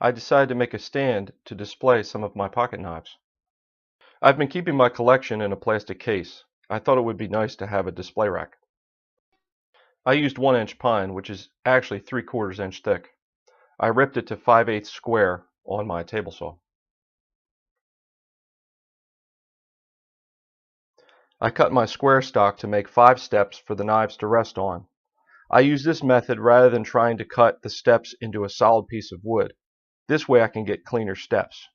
I decided to make a stand to display some of my pocket knives. I've been keeping my collection in a plastic case. I thought it would be nice to have a display rack. I used 1-inch pine, which is actually 3/4 inch thick. I ripped it to 5/8 square on my table saw. I cut my square stock to make 5 steps for the knives to rest on. I use this method rather than trying to cut the steps into a solid piece of wood. This way I can get cleaner steps.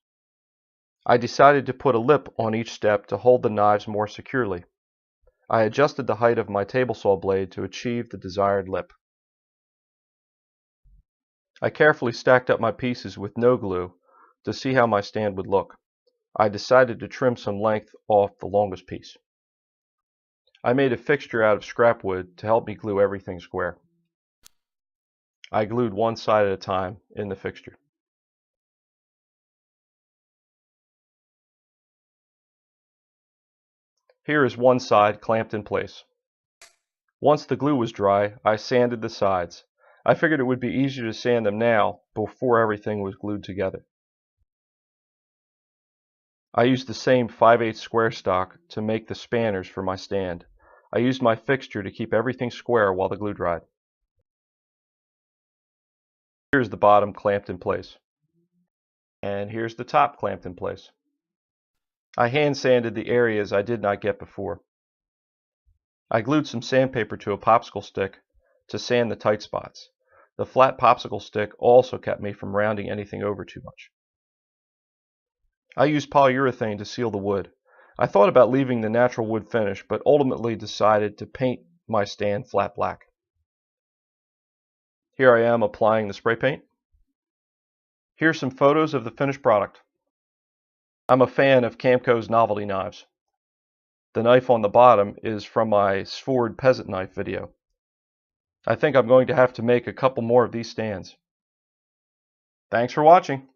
I decided to put a lip on each step to hold the knives more securely. I adjusted the height of my table saw blade to achieve the desired lip. I carefully stacked up my pieces with no glue to see how my stand would look. I decided to trim some length off the longest piece. I made a fixture out of scrap wood to help me glue everything square. I glued one side at a time in the fixture. Here is one side clamped in place. Once the glue was dry, I sanded the sides. I figured it would be easier to sand them now before everything was glued together. I used the same 5/8 square stock to make the spanners for my stand. I used my fixture to keep everything square while the glue dried. Here's the bottom clamped in place. And here's the top clamped in place. I hand sanded the areas I did not get before. I glued some sandpaper to a popsicle stick to sand the tight spots. The flat popsicle stick also kept me from rounding anything over too much. I used polyurethane to seal the wood. I thought about leaving the natural wood finish, but ultimately decided to paint my stand flat black. Here I am applying the spray paint. Here's some photos of the finished product. I'm a fan of Camco's novelty knives. The knife on the bottom is from my Svord peasant knife video. I think I'm going to have to make a couple more of these stands. Thanks for watching.